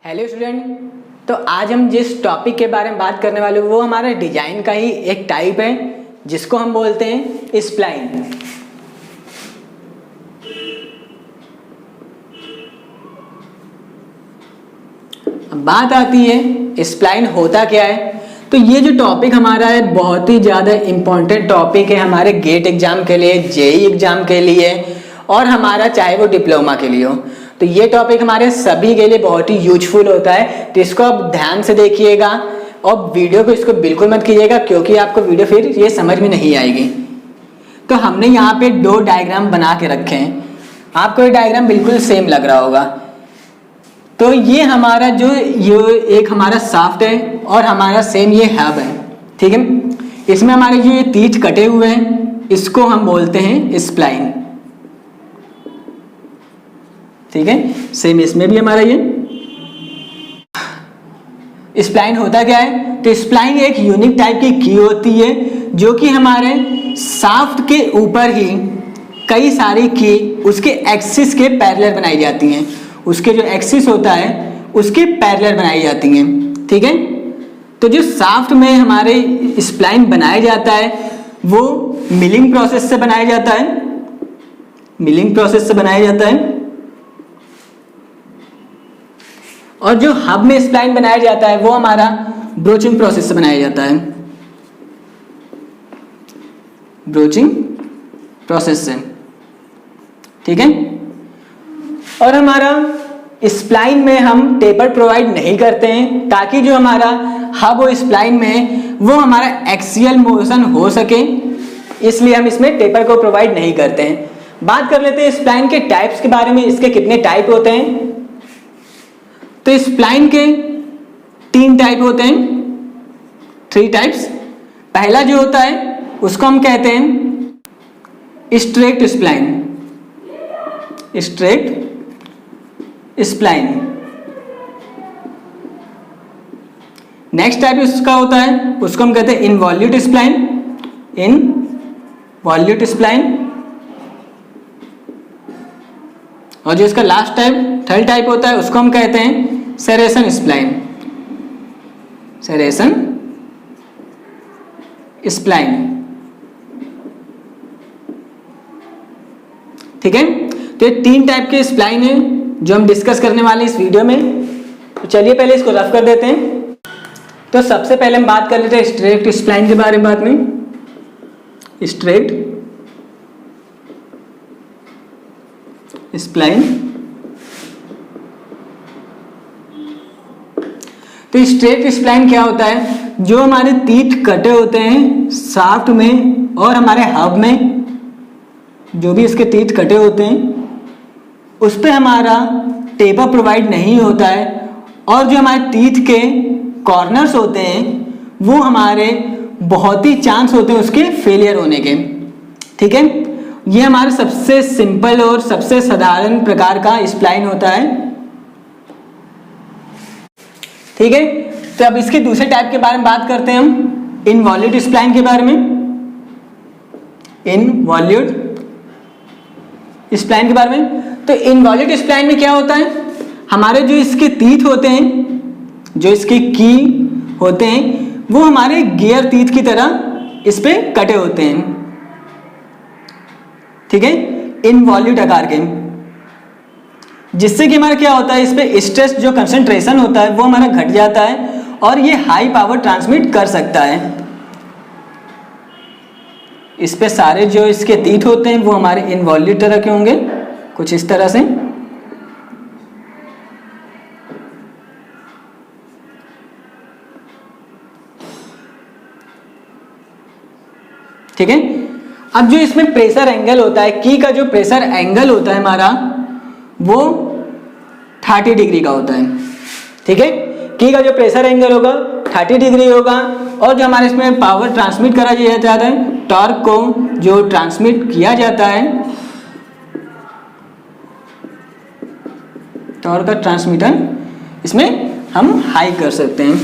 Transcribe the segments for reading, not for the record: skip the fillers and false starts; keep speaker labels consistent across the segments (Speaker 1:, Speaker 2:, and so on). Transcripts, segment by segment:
Speaker 1: Hello student, तो आज हम जिस टॉपिक के बारे में बात करने वाले वो हमारा डिजाइन का ही एक टाइप है जिसको हम बोलते हैं स्प्लाइन। अब बात आती है स्प्लाइन होता क्या है। तो ये जो टॉपिक हमारा है बहुत ही ज़्यादा इम्पोर्टेंट टॉपिक है हमारे गेट एग्जाम के लिए, जेईई एग्जाम के लिए और हमारा चाहे वो डिप्लोमा के लिए हो। तो ये टॉपिक हमारे सभी के लिए बहुत ही यूजफुल होता है, तो इसको आप ध्यान से देखिएगा और वीडियो को इसको बिल्कुल मत कीजिएगा क्योंकि आपको वीडियो फिर ये समझ में नहीं आएगी। तो हमने यहाँ पे दो डायग्राम बना के रखे हैं, आपको ये डायग्राम बिल्कुल सेम लग रहा होगा। तो ये हमारा जो ये एक हमारा शाफ्ट है और हमारा सेम ये हब है, ठीक है। इसमें हमारे जो ये तीर कटे हुए हैं इसको हम बोलते हैं स्प्लाइन, ठीक है। सेम इसमें भी हमारा ये स्प्लाइन होता क्या है। तो स्प्लाइन एक यूनिक टाइप की की होती है जो कि हमारे शाफ्ट के ऊपर ही कई सारी की उसके एक्सिस के पैरेलल बनाई जाती हैं, उसके जो एक्सिस होता है उसके पैरेलल बनाई जाती हैं, ठीक है। तो जो शाफ्ट में हमारे स्प्लाइन बनाया जाता है वो मिलिंग प्रोसेस से बनाया जाता है, मिलिंग प्रोसेस से बनाया जाता है। और जो हब में स्प्लाइन बनाया जाता है वो हमारा ब्रोचिंग प्रोसेस से बनाया जाता है, ब्रोचिंग प्रोसेस से, ठीक है। और हमारा स्प्लाइन में हम टेपर प्रोवाइड नहीं करते हैं ताकि जो हमारा हब और स्प्लाइन में वो हमारा एक्सियल मोशन हो सके, इसलिए हम इसमें टेपर को प्रोवाइड नहीं करते हैं। बात कर लेते हैं स्प्लाइन के टाइप्स के बारे में, इसके कितने टाइप होते हैं। तो स्प्लाइन के 3 टाइप होते हैं, 3 टाइप्स। पहला जो होता है उसको हम कहते हैं straight spline, straight spline. Next type उसका होता है उसको हम कहते हैं इनवॉल्यूट स्प्लाइन, इनवॉल्यूट स्प्लाइन। और जो इसका लास्ट टाइप थर्ड टाइप होता है उसको हम कहते हैं सेरेशन स्प्लाइन, सेरेशन स्प्लाइन, ठीक है। तो ये 3 टाइप के स्प्लाइन है जो हम डिस्कस करने वाले हैं इस वीडियो में। तो चलिए पहले इसको रफ कर देते हैं। तो सबसे पहले हम बात कर लेते हैं स्ट्रेट स्प्लाइन के बारे में। बाद में स्ट्रेट स्प्लाइन। तो स्ट्रेट स्प्लाइन क्या होता है, जो हमारे तीर कटे होते हैं शाफ्ट में और हमारे हब में, जो भी इसके तीर कटे होते हैं उस पे हमारा टेपर प्रोवाइड नहीं होता है और जो हमारे तीर के कॉर्नर्स होते हैं वो हमारे बहुत ही चांस होते हैं उसके फेलियर होने के, ठीक है। ये हमारा सबसे सिंपल और सबसे साधारण प्रकार का स्प्लाइन होता है, ठीक है। तो अब इसके दूसरे टाइप के बारे में बात करते हैं हम, इनवॉल्यूट स्प्लाइन के बारे में, इनवॉल्यूट स्प्लाइन के बारे में। तो इनवॉल्यूट स्प्लाइन में क्या होता है, हमारे जो इसके तीर होते हैं, जो इसके की होते हैं वो हमारे गियर तीर की तरह इस पे कटे होते हैं, ठीक है, इनवॉल्यूट आकार के, जिससे कि हमारा क्या होता है इस पे स्ट्रेस जो कंसंट्रेशन होता है वो हमारा घट जाता है और ये हाई पावर ट्रांसमिट कर सकता है। इस पे सारे जो इसके तीर होते हैं वो हमारे इनवॉल्यूट तरह के होंगे, कुछ इस तरह से, ठीक है। अब जो इसमें प्रेशर एंगल होता है, की का जो प्रेशर एंगल होता है हमारा वो 30 डिग्री का होता है, ठीक है। की का जो प्रेशर एंगल होगा 30 डिग्री होगा और जो हमारे इसमें पावर ट्रांसमिट करा जाता है, टॉर्क को जो ट्रांसमिट किया जाता है, टॉर्क का ट्रांसमिशन इसमें हम हाई कर सकते हैं,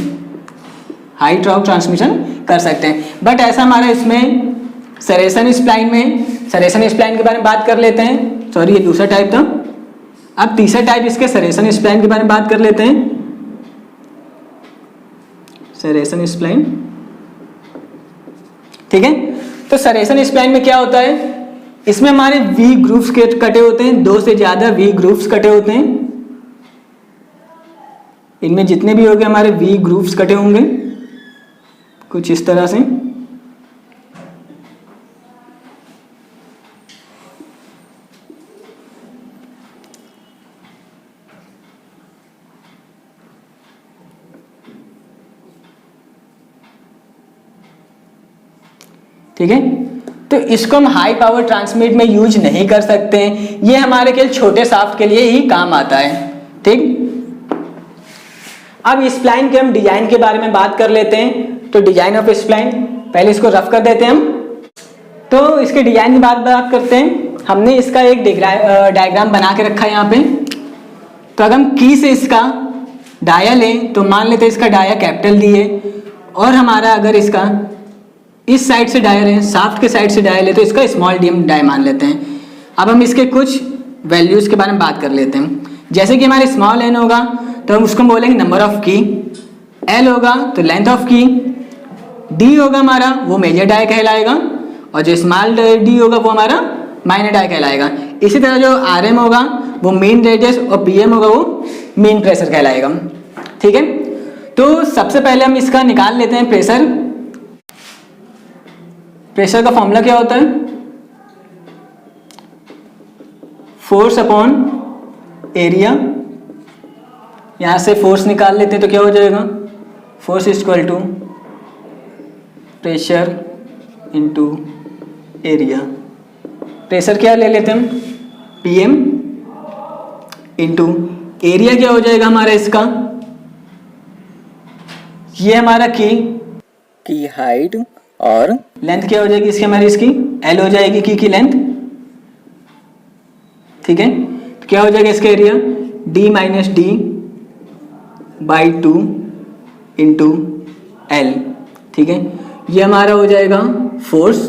Speaker 1: हाई टॉर्क ट्रांसमिशन कर सकते हैं। बट ऐसा हमारा इसमें सेरेशन स्प्लाइन में, सेरेशन स्प्लाइन के बारे में बात कर लेते हैं, सॉरी ये दूसरा टाइप था। अब तीसरा टाइप इसके सेरेशन स्प्लाइन के बारे में बात कर लेते हैं। सरेसन स्प्लाइन, ठीक है। तो सरेसन स्प्लाइन में क्या होता है, इसमें हमारे वी ग्रुप्स कटे होते हैं, 2 से ज्यादा वी ग्रुप्स कटे होते हैं। इनमें जितने भी होंगे हमारे वी ग्रुप्स कटे होंगे कुछ इस तरह से। ठीक है, तो इसको हम हाई पावर ट्रांसमिट में यूज नहीं कर सकते हैं, ये हमारे केवल छोटे शाफ्ट के लिए ही काम आता है। ठीक, अब स्प्लाइन के हम डिजाइन के बारे में बात कर लेते हैं। तो डिजाइन ऑफ स्प्लाइन, पहले इसको रफ कर देते हैं हम। तो इसके डिजाइन की बात करते हैं। हमने इसका एक डायग्राम बना के रखा है यहाँ पे। तो अगर हम की से इसका डाया लें तो मान लेते हैं इसका डाया कैपिटल डी है, और हमारा अगर इसका इस साइड से डाया है, शाफ्ट के साइड से डाया ले तो इसका स्मॉल डी हम डाया मान लेते हैं। अब हम इसके कुछ वैल्यूज के बारे में बात कर लेते हैं। जैसे कि हमारे स्मॉल एन होगा तो हम उसको बोलेंगे नंबर ऑफ की, एल होगा तो लेंथ ऑफ की, डी होगा हमारा वो मेजर डाया कहलाएगा, और जो स्मॉल डी होगा वो हमारा माइनर डाया कहलाएगा। इसी तरह जो आर एम होगा वो मेन रेडियस, और पी एम होगा वो मेन प्रेशर कहलाएगा। ठीक है, तो सबसे पहले हम इसका निकाल लेते हैं प्रेशर। प्रेशर का फॉर्मूला क्या होता है, फोर्स अपॉन एरिया। यहां से फोर्स निकाल लेते हैं तो क्या हो जाएगा, force equal to pressure into area. Pressure क्या ले लेते हैं हम, पीएम, इनटू एरिया क्या हो जाएगा हमारा इसका, ये हमारा की हाइट, और लेंथ क्या हो जाएगी इसकी हमारी, इसकी एल हो जाएगी की लेंथ। ठीक है, तो क्या हो जाएगा इसका area, D minus D by 2 into L. ठीक है, ये हमारा हो जाएगा फोर्स।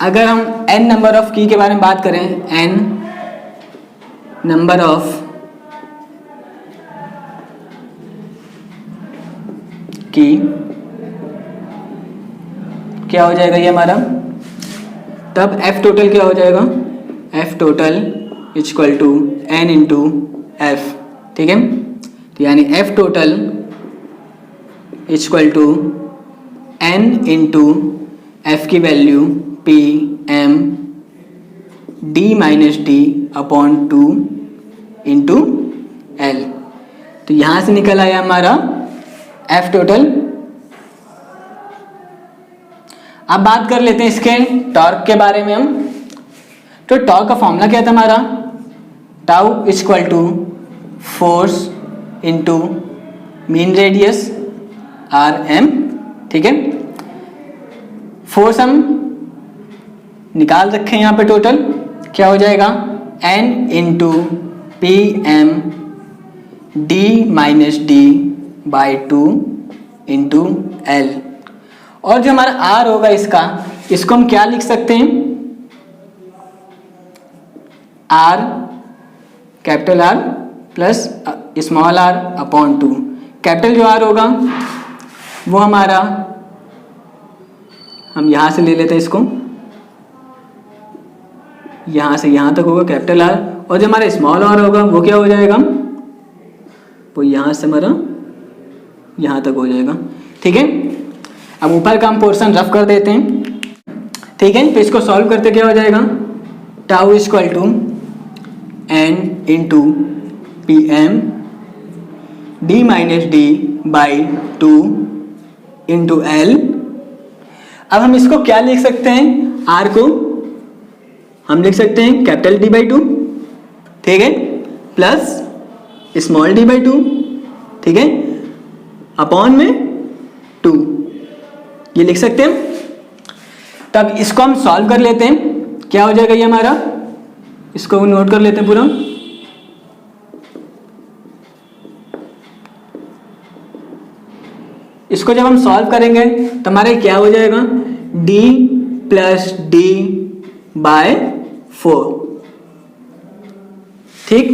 Speaker 1: अगर हम एन नंबर ऑफ की के बारे में बात करें, एन नंबर ऑफ की क्या हो जाएगा ये हमारा, तब एफ टोटल क्या हो जाएगा, F total equal to N into F. ठीक है, तो यानी F total equal to N into F की value P M D minus D upon 2 into L. तो यहां से निकल आया हमारा एफ टोटल। अब बात कर लेते हैं इसके टॉर्क के बारे में हम। तो टॉर्क का फॉर्मूला क्या था हमारा, tau equal to force into mean radius R M. ठीक है, फोर्स हम निकाल रखे हैं यहाँ पे, टोटल क्या हो जाएगा, N into P M D minus D by 2 into L. और जो हमारा आर होगा इसका, इसको हम क्या लिख सकते हैं, R capital R plus small R upon 2। Capital जो आर होगा वो हमारा, हम यहां से ले लेते हैं इसको, यहां से यहां तक होगा कैपिटल आर, और जो हमारा स्मॉल आर होगा वो क्या हो जाएगा, वो यहां से हमारा यहां तक हो जाएगा। ठीक है, अब ऊपर का हम पोर्शन रफ कर देते हैं। ठीक है, तो इसको सॉल्व करते क्या हो जाएगा, tau equal to N into P M D minus D by 2 into L. अब हम इसको क्या लिख सकते हैं, आर को हम लिख सकते हैं कैपिटल डी बाई 2, ठीक है, प्लस स्मॉल डी बाई 2, ठीक है, अपॉन में 2, ये लिख सकते हैं। तब इसको हम सॉल्व कर लेते हैं, क्या हो जाएगा ये हमारा, इसको नोट कर लेते हैं पूरा। इसको जब हम सॉल्व करेंगे तो हमारा क्या हो जाएगा, d प्लस डी बाय 4। ठीक,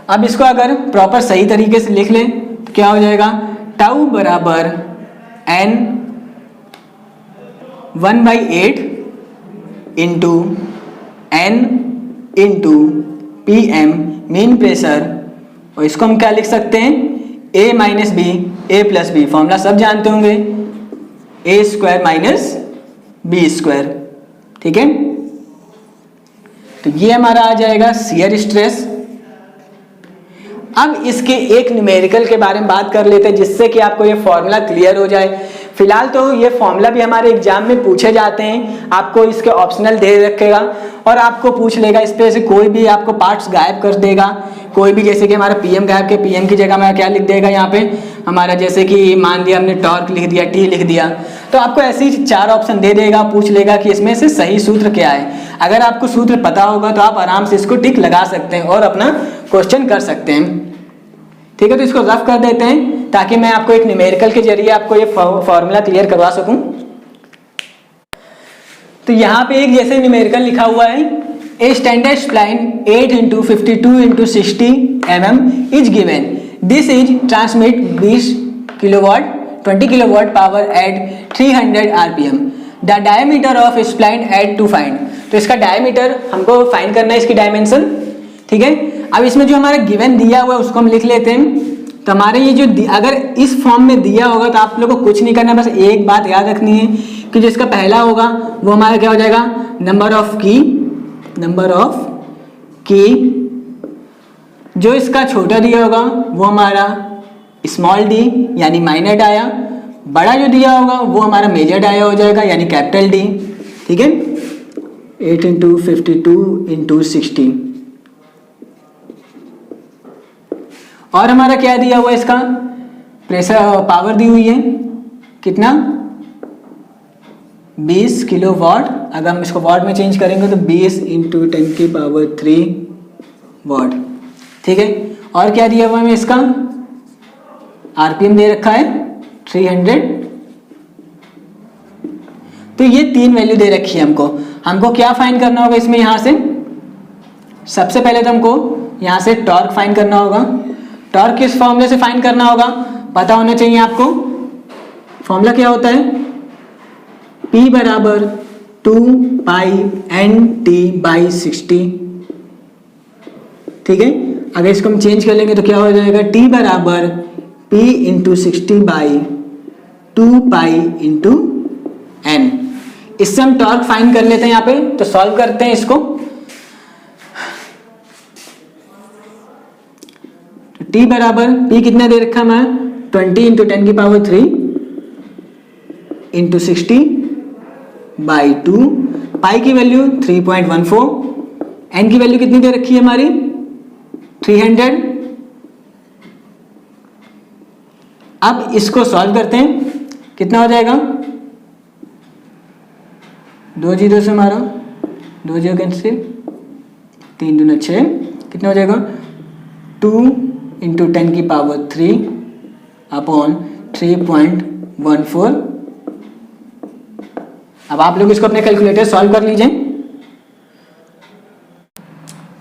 Speaker 1: अब इसको अगर प्रॉपर सही तरीके से लिख लें तो क्या हो जाएगा, टाउ बराबर n 1/8 into n into P M mean pressure, और इसको हम क्या लिख सकते हैं, a minus B A plus B, formula सब जानते होंगे, A square minus B square. ठीक है, तो ये हमारा आ जाएगा शियर स्ट्रेस। अब इसके एक न्यूमेरिकल के बारे में बात कर लेते हैं जिससे कि आपको ये फॉर्मूला क्लियर हो जाए। फिलहाल तो ये फॉर्मूला भी हमारे एग्जाम में पूछे जाते हैं, आपको इसके ऑप्शनल दे रखेगा और आपको पूछ लेगा इस पे से कोई भी आपको पार्ट्स गायब कर देगा, कोई भी, जैसे कि हमारा पीएम गायब के पीएम की जगह में क्या लिख देगा यहाँ पे हमारा, जैसे कि मान लिया हमने टॉर्क लिख दिया, टी लिख दिया, तो आपको ऐसे ही 4 ऑप्शन दे देगा, पूछ लेगा कि इसमें से सही सूत्र क्या है। अगर आपको सूत्र पता होगा तो आप आराम से इसको टिक लगा सकते हैं और अपना क्वेश्चन कर सकते हैं। ठीक है, तो इसको रफ कर देते हैं ताकि मैं आपको एक न्यूमेरिकल के जरिए आपको ये फॉर्मूला क्लियर करवा सकूं। तो यहाँ पे एक जैसे न्यूमेरिकल लिखा हुआ है, a standard spline 8 into 52 into 60 mm is given, this is transmit 20 kilowatt 20 kilowatt power at 300 RPM, the diameter of spline at to find. तो इसका डायमीटर हमको फाइंड करना है, इसकी डायमेंशन। ठीक है, अब इसमें जो हमारा गिवन दिया हुआ है उसको हम लिख लेते हैं। तो हमारे ये जो अगर इस फॉर्म में दिया होगा तो आप लोगों को कुछ नहीं करना, बस एक बात याद रखनी है कि जो इसका पहला होगा वो हमारा क्या हो जाएगा, नंबर ऑफ की। जो इसका छोटा दिया होगा वो हमारा स्मॉल डी यानी माइनर डाया, बड़ा जो दिया होगा वो हमारा मेजर डाया हो जाएगा यानी कैपिटल डी। ठीक है, 8 इंटू 52 इंटू 60, और हमारा क्या दिया हुआ है, इसका प्रेशर पावर दी हुई है कितना, 20 किलो वाट। अगर हम इसको वाट में चेंज करेंगे तो 20 इंटू 10 की पावर 3 वाट। ठीक है, और क्या दिया हुआ है इसका, आरपीएम दे रखा है 300। तो ये 3 वैल्यू दे रखी है हमको क्या फाइंड करना होगा इसमें, यहां से सबसे पहले तो हमको यहां से टॉर्क फाइंड करना होगा। टॉर्क किस फॉर्मूले से फाइंड करना होगा पता होना चाहिए आपको। फॉर्मूला क्या होता है, P बराबर 2 पाई NT बाई 60। ठीक है, अगर इसको हम चेंज कर लेंगे तो क्या हो जाएगा, T बराबर P into 60 by 2 pi into N। इससे हम टॉर्क फाइंड कर लेते हैं यहाँ पे, तो सॉल्व करते हैं इसको। T बराबर P कितना दे रखा है हमारा, 20 इंटू 10 की पावर 3 इंटू 60 बाई 2, पाई की वैल्यू 3.14, N की वैल्यू कितनी दे रखी है हमारी 300। अब इसको सॉल्व करते हैं, कितना हो जाएगा, 2 जीरो से हमारा 2 जीरो कैंसिल, 3 दूना 6, कितना हो जाएगा 2 इंटू 10 की पावर 3 अपॉन 3.14। अब आप लोग इसको अपने कैलकुलेटर सॉल्व कर लीजिए,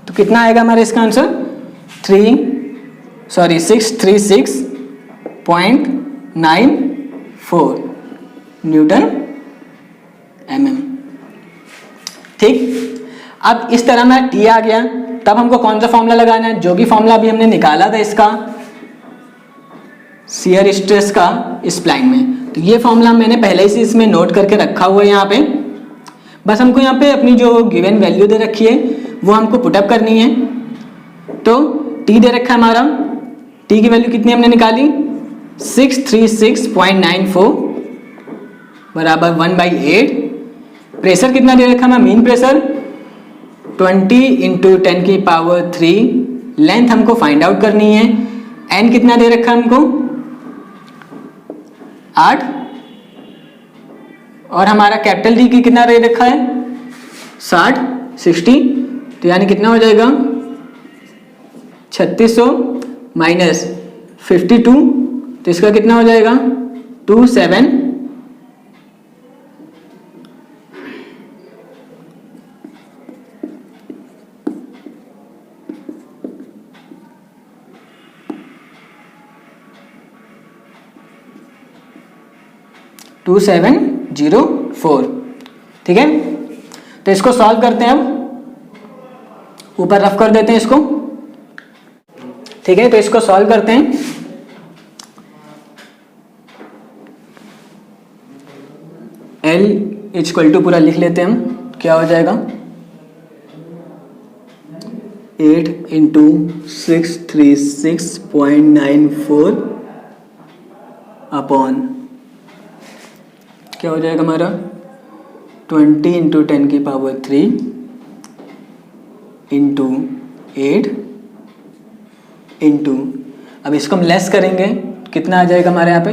Speaker 1: तो कितना आएगा हमारा इसका आंसर, 636.94 न्यूटन mm। ठीक, अब इस तरह में T आ गया, तब हमको कौन सा फॉर्मूला लगाना है, जो भी फॉर्मूला अभी हमने निकाला था इसका शियर स्ट्रेस का स्प्लाइन में, तो ये फॉर्मूला मैंने पहले से इसमें नोट करके रखा हुआ है यहाँ पे। बस हमको यहाँ पे अपनी जो गिवन वैल्यू दे रखी है वो हमको पुटअप करनी है। तो T दे रखा है हमारा, T की वैल्यू कितनी हमने निकाली 636.94 बराबर 1/8। प्रेशर कितना दे रखा है, मीन प्रेशर 20 इंटू 10 की पावर 3। लेंथ हमको फाइंड आउट करनी है, N कितना दे रखा है हमको 8, और हमारा कैपिटल D की कितना दे रखा है 60, तो यानी कितना हो जाएगा 3600 माइनस 52, तो इसका कितना हो जाएगा 27। 2704। ठीक है, तो इसको सॉल्व करते हैं। अब ऊपर रफ कर देते हैं इसको। ठीक है, तो इसको सॉल्व करते हैं। L इक्वल टू पूरा लिख लेते हैं हम, क्या हो जाएगा 8 इंटू 636.94 अपॉन क्या हो जाएगा हमारा 20 इंटू 10 की पावर 3 इंटू 8 इंटू, अब इसको हम लेस करेंगे, कितना आ जाएगा हमारे यहाँ पे,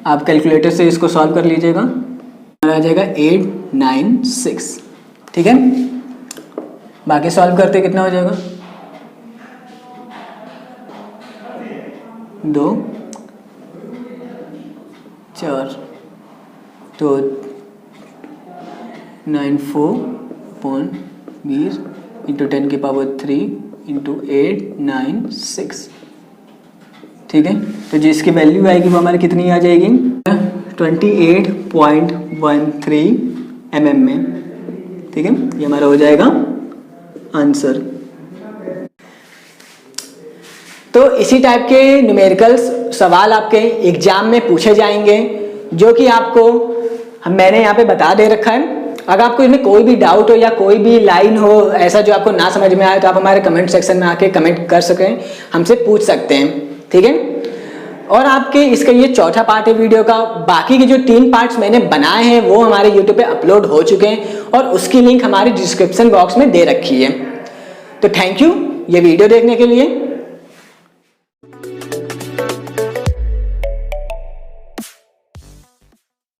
Speaker 1: आप कैलकुलेटर से इसको सॉल्व कर लीजिएगा, आ जाएगा 896। ठीक है, बाकी सॉल्व करते कितना हो जाएगा 2 4 तो 94.20 इंटू 10 की पावर 3 इंटू 896। ठीक है, तो जिसकी वैल्यू आएगी वो हमारी कितनी आ जाएगी 28.13 mm में। ठीक है, ये हमारा हो जाएगा आंसर। तो इसी टाइप के न्यूमेरिकल्स सवाल आपके एग्जाम में पूछे जाएंगे, जो कि आपको मैंने यहाँ पे बता दे रखा है। अगर आपको इसमें कोई भी डाउट हो या कोई भी लाइन हो ऐसा जो आपको ना समझ में आए, तो आप हमारे कमेंट सेक्शन में आके कमेंट कर सकें, हमसे पूछ सकते हैं। ठीक है, और आपके इसका ये चौथा पार्ट है वीडियो का। बाकी के जो 3 पार्ट्स मैंने बनाए हैं वो हमारे यूट्यूब पे अपलोड हो चुके हैं, और उसकी लिंक हमारे डिस्क्रिप्शन बॉक्स में दे रखी है। तो थैंक यू ये वीडियो देखने के लिए।